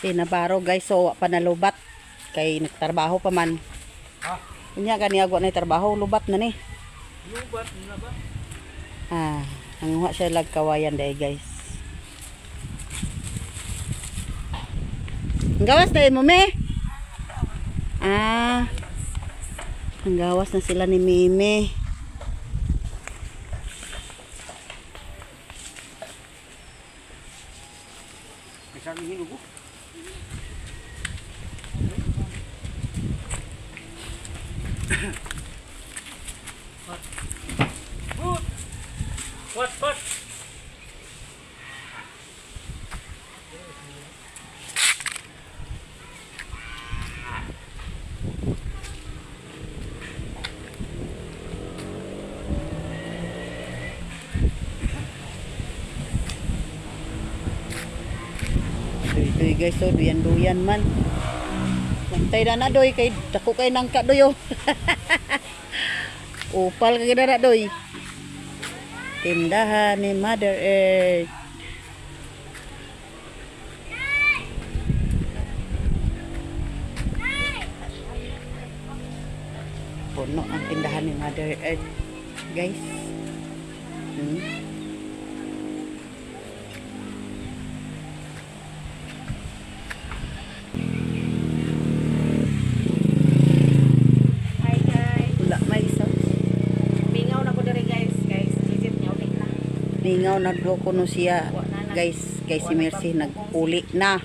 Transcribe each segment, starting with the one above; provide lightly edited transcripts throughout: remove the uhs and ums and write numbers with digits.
Sinabaro guys, so wa pa nalubat. Kay nagtrabaho pa man. Ha? Kunya gani agwa na trabaho, lubat na ni. Lubat na ba? Nanguha siya lag kawayan day guys. Ang gawas na mo me? Ang gawas na sila ni Mimi. Bisa hinugo ko. What? Doy guys, so duyan man. Mantay na doy kay dako kay nangka doy oh. Upal ka gina na doy. Tindahan ni Mother Earth. Puno ang tindahan ni Mother Earth, guys. Hi guys. Wala may isa. Mingaw na ko diri guys. Visit niya ulit na. Mingaw na do kuno siya, guys. Kay si Mercy nag-uli na.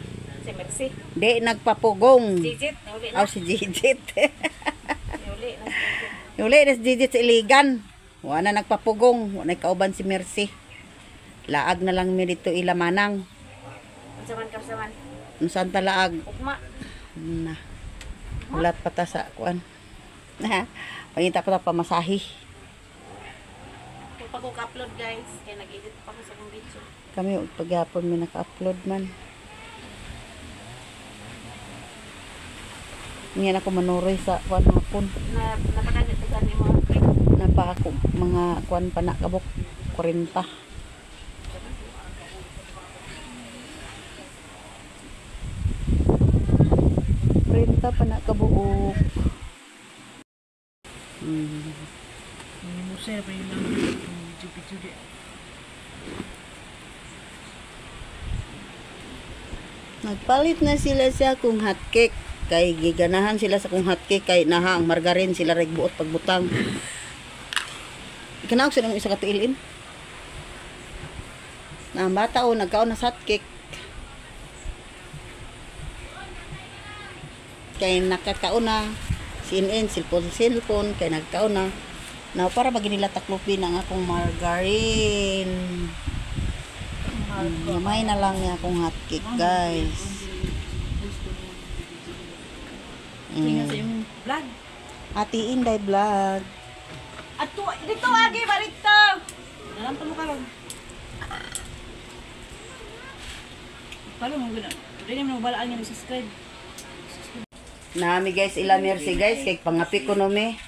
Si Mercy. Di nagpapugong. Jijit, uli na. Si Jijit. Uli na. Uli na si Jijit sa Iligan. Wala na nagpapugong. Wala na kauban si Mercy. Laag na lang mi dito ilamanang. Unsaman kapsaman. Unsan ta laag? Ugma. Na. Ulat pa ta sa kuan. Pangita pa ta pamasahi. Pag upload guys, kaya nag-edit pa ko sa akong video. Kami paghapon may naka-upload man. Ngayon ako manuroy sa kuan hapon. Napakanit ko gani mga clip. Napa ako mga kuan pa na kabok 40. Pa na kabuok. Musay pa yung lang video di. Nagpalit na sila sa akong hotcake. Kay giganahan sila sa akong hotcake kay naha ang margarine sila regbuot pagbutang. Ikanaog sila ng isa ka tiilin. Na bata o nagkaon na sa hotcake. Kay nakakaon na CNN, cellphone kay nagkaon na. Now para pag nila taklupin ang akong margarine. Gamay na lang niya akong hotcake guys. Tingnan sa yung vlog. Ati Inday vlog. Ato, dito agi barito. Nalang mo karon. Palo mo gina. Dili mo balaan nga subscribe. Nami guys, ila Mercy guys, kay pangapi ko no me.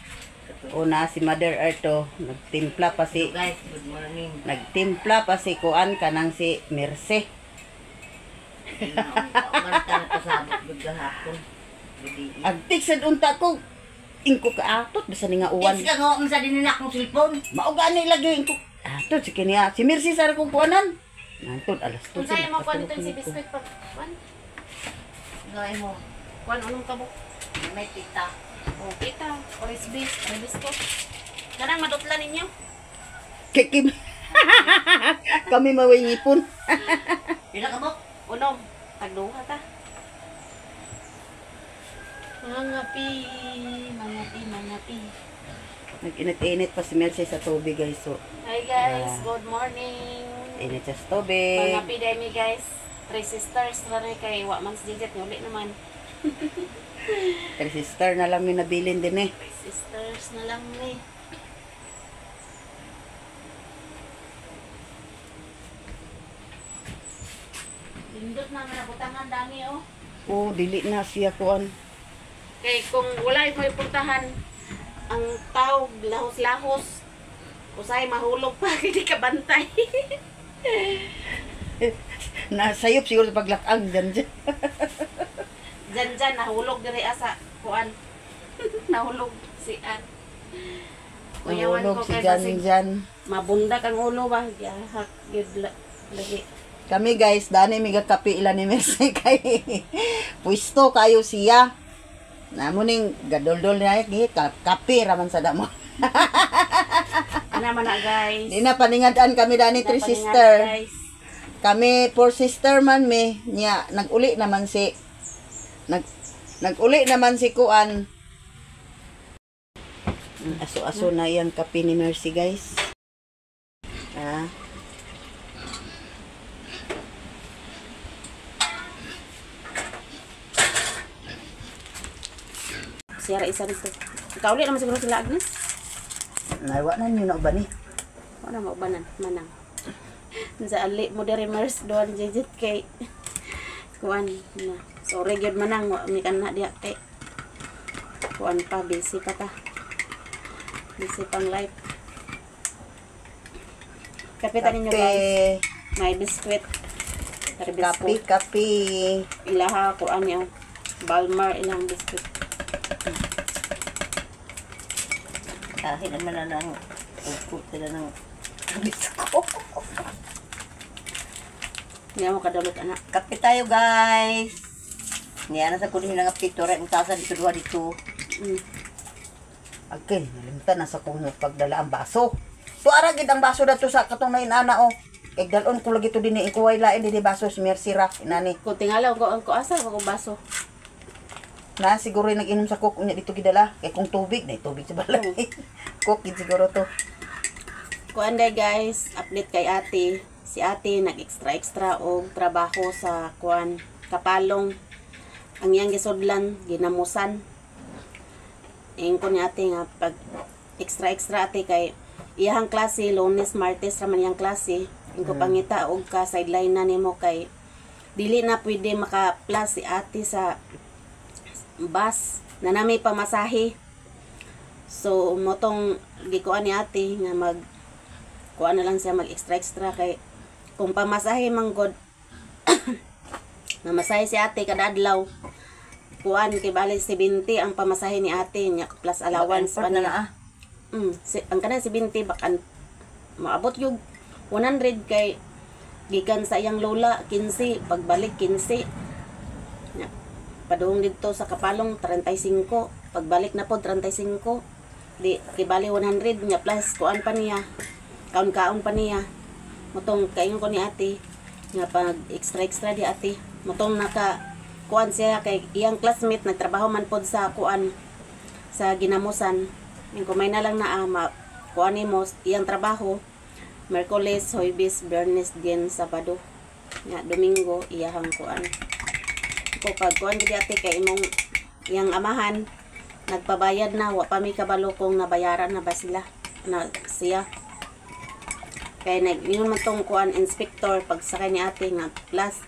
Una si Mother Earth to, nagtimpla pa si Guys, good morning. nagtimpla pa si kuan kanang si Mercy. Agtik sa unta ko. Ingko ka atot basta ni nga uwan. Ka nga unsa din na akong cellphone. Mao gani lagi ingko. Atot si kaniya, si Mercy sa kong kuanan. Nantod alas 2. Unsa mo kuan dito si biscuit pa? Kuan. Gawin mo. Kuan unong kabok. May pita. Oh, pita. Orange base. May biscuit. Kanang madutlan ninyo. Kikim. Kami mawingipon. Pila kabok? Unom. Tagduha ta. Mga pi. Nag-init-init pa si Mercy sa tubig guys. So, Hi guys, good morning. init siya sa tubig. Mga pi dami guys. 3 sisters na rin kay Wakman si Jijit. Uli naman. 3 sister na lang yung nabilin din eh. 3 sisters na lang ni. Lindot naman na butangan dami oh. Oh, dili na siya kuan. Kay kung wala mo ipuntahan ang tao lahos-lahos usay mahulog pa hindi ka bantay. Nasayop siguro sa paglakang dyan dyan. nahulog si At. Kuyawan Nahulog ko si kay Jan basig. Jan. Mabundak ang ulo ba? Yahak, yun lagi. Kami guys, dani miga kape ila ni Mercy kay pwisto kayo siya. Namuning gadoldol na gihit kape raman sa damo. Ano man na guys? Di na paningadaan kami dani three Napaningan, sister. guys. Kami four sister man me niya naguli naman si naguli naman si Kuan. Aso-aso na iyang kape ni Mercy guys. Ah. Siyara isa dito. Ikaw ulit naman siguro sila Agnes. Naiwa na niyo na ba ni? Wala mo banan manang. Sa ali mo diri Mars doon jejit kay kuan na. Sorry gyud manang wa mi kana diha kay kuan pa busy pa ta. Busy pang life. Kapitan ninyo guys. May biskwit. Dari Kape, biskwit. kape. Ilaha kuan niya. Balmar ilang biskwit. Kahit naman na lang ukot sila ng bisko. Hindi mo kadalot anak. Kape tayo guys. Ngayon na sa kulihin ng apito rin. Ang tasa dito duwa dito. Okay, nalimutan na sa kung pagdala ang baso. So aragid ang baso dato sa katong na inana o. Kay dalon ko lagi to din ni ikuway lain din baso si Mercy ra inani. Kung tingala ko asa ko baso. Na siguro yung nag-inom sa cook unya dito gidala. Kay kung tubig na tubig sa balay. Cook gid siguro to. Kuan day guys, update kay ate. Si ate nag-extra og trabaho sa kuan Kapalong. Ang iyang gisudlan ginamusan. Ingko ni ate nga pag extra ate kay iyang klase Lunes, Martes raman iyang klase. Ingko pangita og ka sideline na nimo kay dili na pwede maka-plus si ate sa bus na nami pamasahe. So motong gikuan ni ate nga mag kuan na lang siya mag extra kay kung pamasahe man god namasahe si ate kada adlaw kuan kay bali 70 ang pamasahe ni ate nya plus allowance pa niya. Ang kanang 70 bakan maabot yung 100 kay gikan sa iyang lola 15 pagbalik 15 nya padung dito sa Kapalong 35 pagbalik na po 35 di kibali 100 nya plus kuan pa niya kaon pa niya motong kaingon ko ni ate nga pag extra di ate motong naka kuan siya kay iyang classmate nagtrabaho man pod sa kuan sa ginamusan yung kumay na lang na kuan nimo iyang trabaho Merkules, Huwebes, Biyernes, din Sabado nya Domingo iyahang kuan ko pag kuan gid ate kay imong iyang amahan nagpabayad na wa pa mi kabalo kung nabayaran na ba sila na siya kay nag-ingon man tong kuan inspector pag sakay ni ate nga plus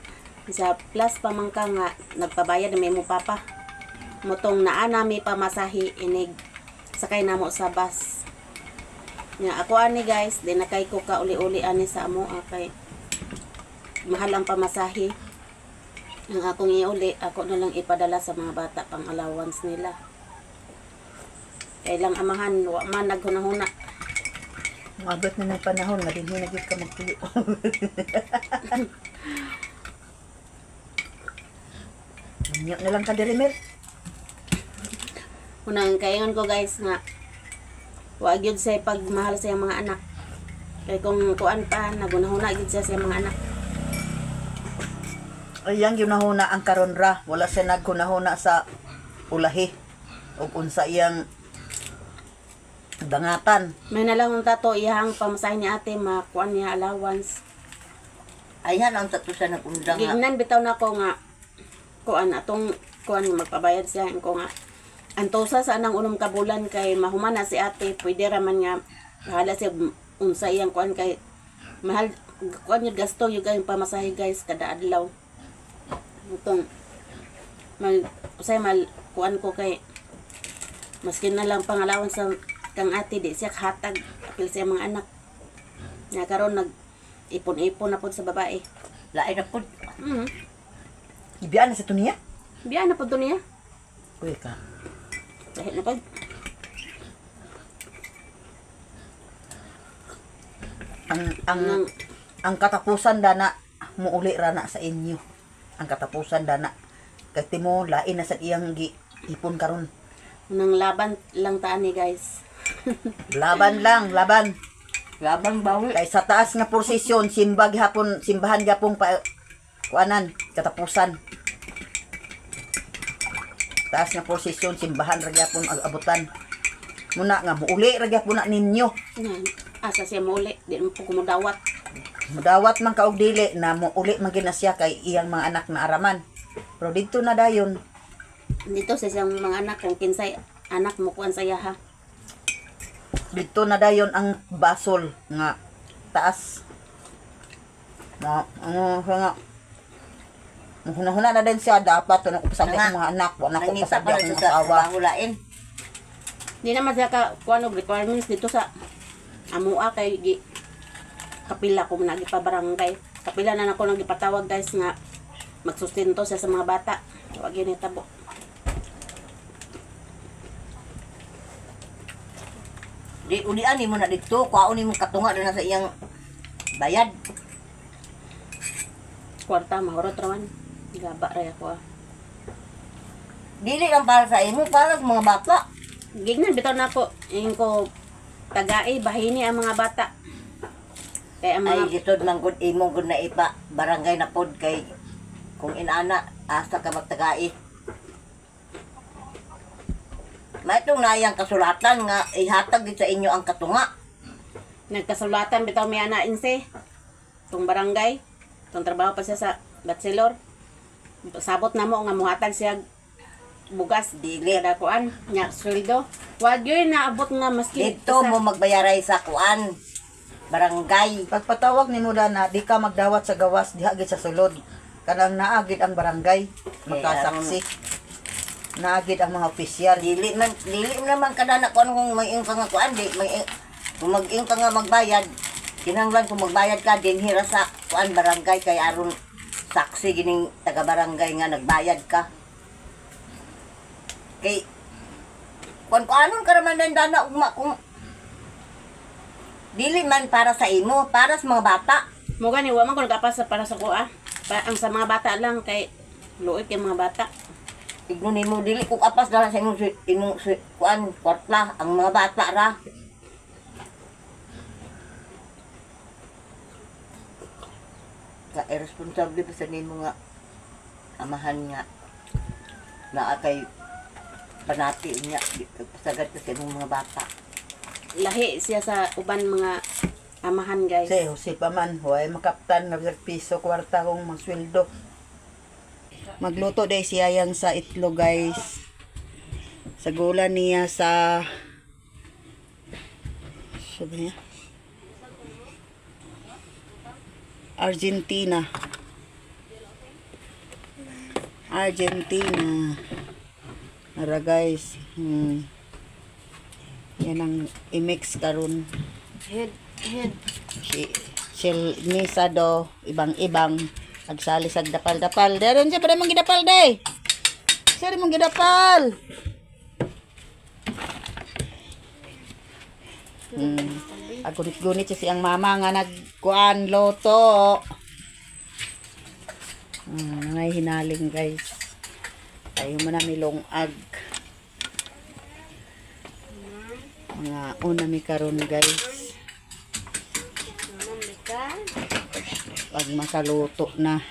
sa plus pa man ka nga nagpabayad na may mo papa motong naa nami pamasahi inig sakay namo sa bus nya ako ani guys di na kay ko ka uli-uli ani sa amo kay mahal ang pamasahi ang akong iuli ako na lang ipadala sa mga bata pang allowance nila kay lang amahan wa man naghunahuna. Mabot na ng panahon nga dinhi na gyud ka magtuyo. Minyo na lang ka diri Mer. Unang kaingon ko guys nga wa gyud say pagmahal sa iyang mga anak. Kay kung kuan pa nagunahuna gyud siya sa iyang mga anak. Ayang ginahuna ang karon ra, wala siya naghunahuna sa ulahi ug unsa iyang dangatan. May nalang tato iyang pamasahe ni ate makuan niya allowance. Ayan ang tato siya nagundang nga. Gignan bitaw na ko nga kuan atong kuan magpabayad siya ko nga antosa sa anang unom ka bulan kay mahuman na si ate pwede ra man nga hala siya unsa iyang kuan kay mahal kuan yung gasto yung kayong pamasahe guys kada adlaw itong mag usay mal kuan ko kay maskin na lang pangalawan sa kang ate di siya hatag apil siya mga anak nga karon nag ipon-ipon na pod sa babae Lain na pod. Ibiyaan na sa to niya? biya na pod to niya Uy ka. dahil na pod ang katapusan dana muuli ra na sa inyo. Ang katapusan dana kay timo lain na sa iyang ipon karon. Nang laban lang taan ni guys. Laban lang, laban. Labang bawi. Kay sa taas nga posisyon simbahan gapong pa kuanan katapusan. Taas nga posisyon simbahan ra gyapon abutan. Muna nga muuli ra gyapon na ninyo. Asa siya muli, di mo po kumudawat. Mudawat man kaog dili na muuli man gina siya kay iyang mga anak na araman. Pero dito na dayon Dito sa siyang mga anak, kung kinsay anak mo kuan saya ha. dito na dayon ang basol nga taas. Na nga huna na din siya dapat na sabi Nga. ng mga anak wala ko Nangita pasabi pa akong rin sa asawa. bahulain. Di naman siya ka kuan og requirements dito sa amua kay kapila ko na gipabarangay. Kapila na nako nang gipatawag guys nga magsustento siya sa mga bata. Wag yun itabo. Di ulian ni mo na dito, kuhaon ni mo katunga doon na sa iyang bayad. Kwarta mahurot raman. Gaba ra ako. Dili lang para sa imo, para sa mga bata. Gignan bitaw na ako ing ko tagai bahini ang mga bata. Kay ang Ay mga gitod man gud imo gud na ipa barangay na pod kay kung inana asa ka magtagai. Maitong nayang kasulatan nga ihatag gid sa inyo ang katunga. nagkasulatan bitaw may ana inse. Tung barangay, tung trabaho pa siya sa bachelor. Sabot na mo nga muhatag siya bugas dili kada kuan nya sweldo. Wag yun naabot nga maski Dito mo magbayaray sa kuan barangay. Pagpatawag ni mo na di ka magdawat sa gawas diha gid sa sulod. Kanang naagid ang barangay magkasaksi. Naagid ang mga opisyal. Dili naman kada na kuan kung may ka nga kuan di may kung mag-ing ka nga magbayad. Kinahanglan kung magbayad ka din hira sa kuan barangay kay aron saksi gining taga barangay nga nagbayad ka. Kay kung anon ka raman ng dana ugma kung dili man para sa imo, para sa mga bata. mo gani wa man ko nagapas para sa kuha. Ang sa mga bata lang kay luoy kay mga bata. Tignon nimo dili ko apas dala sa imong kuan kwarta ang mga bata ra. Ka irresponsible pa sa nimo nga amahan nga naa kay panati niya pasagad ka sa imong mga bata. Lahi siya sa uban mga amahan guys. Si Jose pa man, huwag makaptan, piso kwarta kong masweldo. Magluto day siya yang sa itlog guys. Sagulan niya sa... Sabi niya? Argentina. Ara guys. Yan ang i-mix karon. Head. Sil misado ibang-ibang agsali sag dapal-dapal. Daron siya para mong gidapal day. Siya rin mong gidapal. Agunit-gunit siya siyang mama nga nagkuan loto. Ngay hinaling guys. Tayo mo na milongag. Mga una mi karon guys. Pag makaluto na.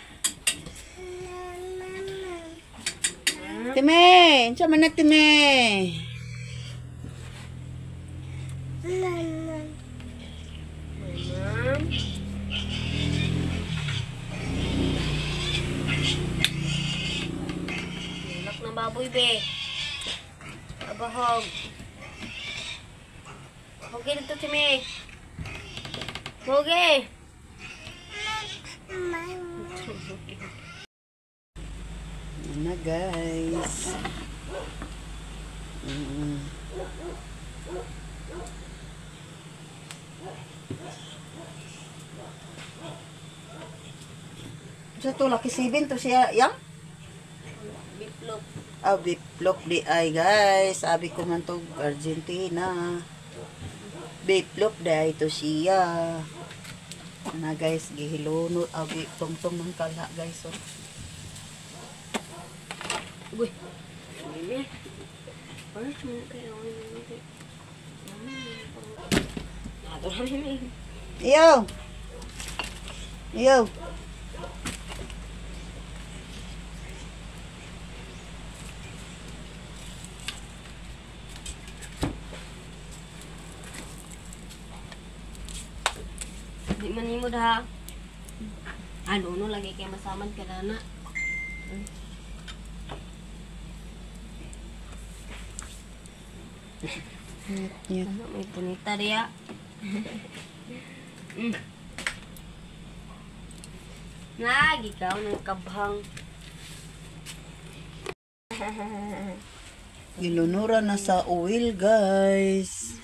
Time! Siya man na time! Lak na baboy be. Abahog. Okay dito Timi. Okay. Yan na guys. Sa to laki 7 to siya yang? Biplop. Biplop di ay guys. Sabi ko man to Argentina. Biplop di ay to siya. Na guys, gihilunod o gitongtong ng kala guys. Oh. Uy. Ini. Ano cuma kayak ini. Iyo! Iyo! Di manimod ha. Ano no lagi kay masaman ka na. Yeah. Ano may punita diya. Lagi ka ng kabhang. Gilunura na sa oil guys.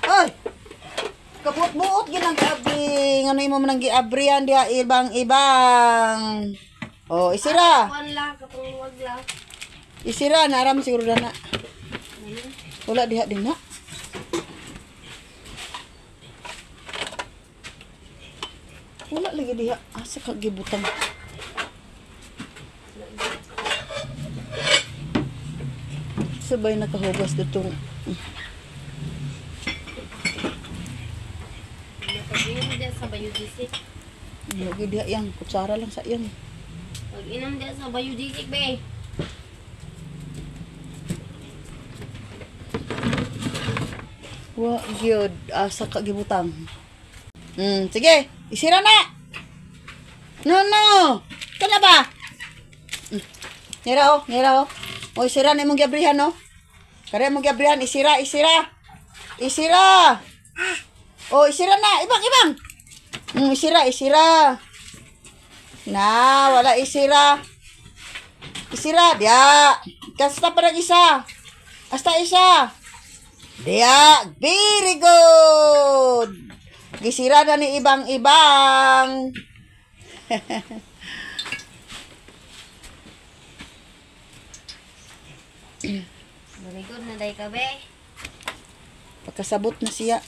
Ay! Kabut-buot ginag-abri. Ngano imo man giabrihan diha ibang-ibang. Oh, isira. Kuan lang katong wag lang. Isira na aram siguro na. Wala diha din na. Wala lagi diha. Asa ka gibutang. Sabay nakahugas dito. Pag-inom diya sa biodisik. Lagi diha yang kutsara lang sa yan. Pag-inom diya sa biodisik be. Wa gyud asa ka gibutang. Sige, isira na. No. Kana ba? Nira oh. O isira na imong giabrihan no. Kare imong giabrihan isira. Isira. O isira na, ibang. Isira. Na, wala isira. Isira, dia. Kasta parang isa. Hasta isa. Dia, very good. Gisira na ni ibang-ibang. Very good na day ka be. Pagkasabot na siya.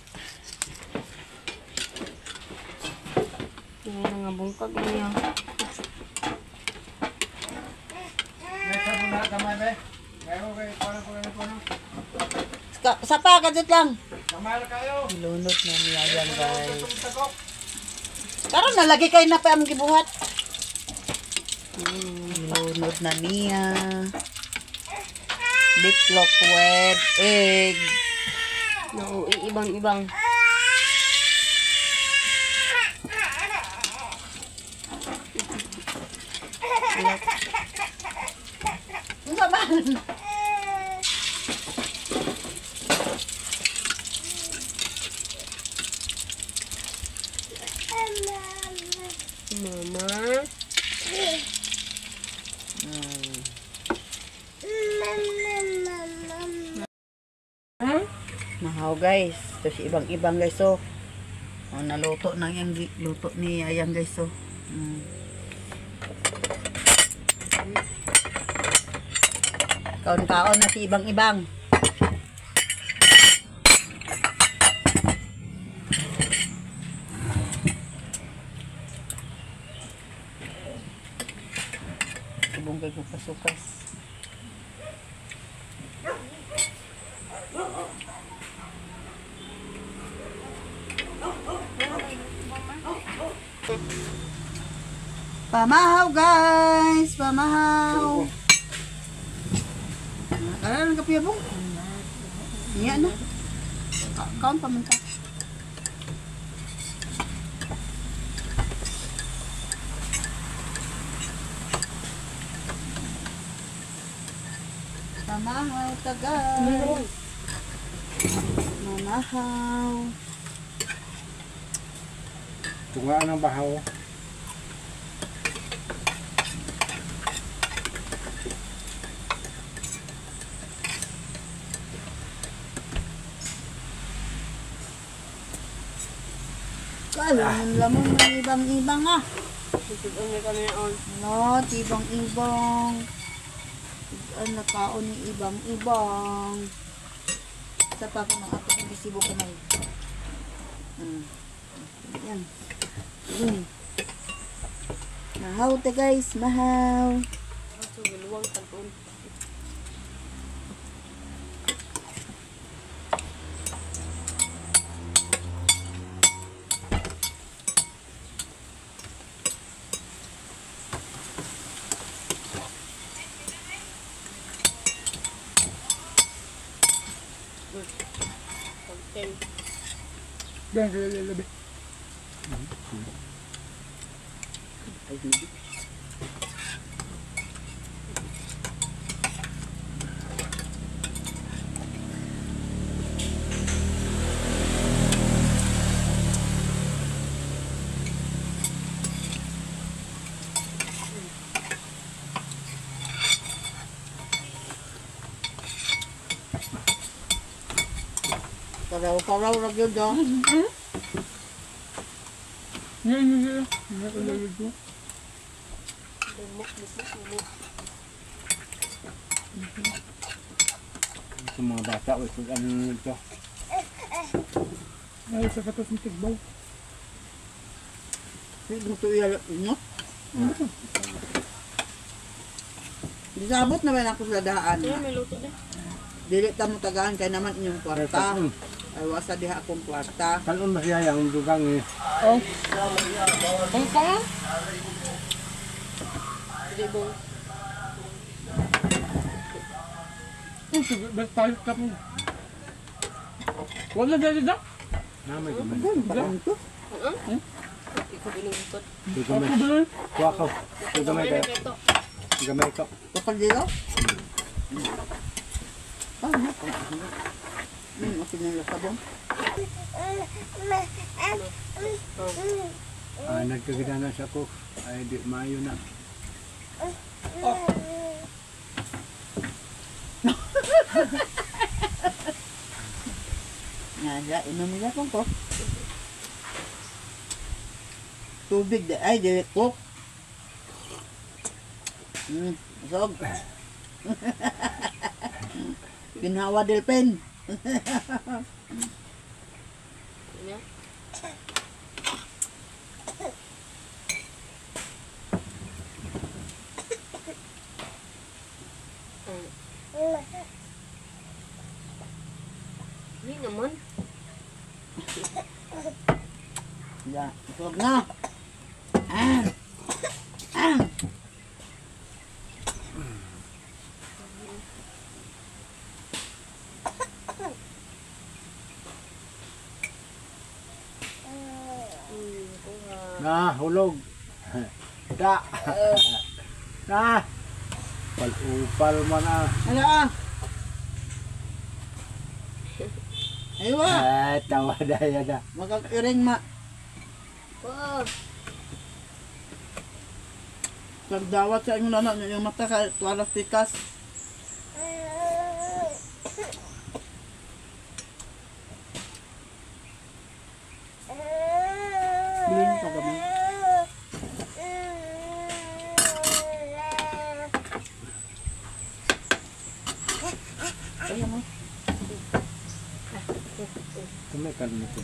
Ngayon nga bungkag niya. May sabon na kamay be. Ngayon be, paano. Sapa, kadot lang. Kamay na kayo. Ilunod na niya yan, guys. Takok. Karon nalagi kayo na pa ang gibuhat. Ilunod na niya. Bitlok with egg. No, ibang-ibang. Ano ba? Mama. Mahaw guys. Tapos ibang-ibang guys. So, naluto na yung luto ni Ayang guys. So, kaon-kaon na si ibang-ibang. Subong kayo pasukas. Pamahaw guys, pamahaw. Ano ang kapiya bong? Iya na. Kaon pa man ka. Pamahaw ka guys. Pamahaw. Tunga ng bahaw. Lamon ng ibang-ibang ah. Ano kami on? No, ibang-ibang. Ano kaon ni ibang-ibang. Sa pa ko ng ato ng bisibo ko may. Yan. Mahaw te guys, mahaw. So, luwang kanton. Okay. Yan, kaya labi. Karaw-karaw ra gyud ah. Yan. Sa mga bata, wala kung ano nito. Ay, sa katos ng tigbaw. Gusto iya no? Disabot naman ako sa daan. Kaya may luto din. Dili ta mo tagaan kay naman inyong kwarta. Ay wasa diha akong kwarta. Kanon masaya ang dugang eh. Oh. Ang pang? Hindi bong. Basta tayo ka mo. Wala dali da. Namay gamay. Baon to. Ikaw binungkot. Ito gamay. Kuha ko. Ito gamay ka. Ito. Gamay ka. Kapag dilo? Ano? Okay na yung sabong. Nagkagidana siya ko. Ay, di maayo na. Nga, inom nila pong ko. Tubig, ay, direct ko. Masog. Ginhawa del pen. Yan. Hindi naman. Ya, masog na. Ah. Ah. Hulog. Da. Pal-upal man ah. Ano ah? Aywa. Tawa daya da. Magkakiring ma. Wow. Pagdawat sa inyong nanak yung mata ka tuwalas pikas. Bilhin ka gamay. Kaya mo. Kumay ka rin ito.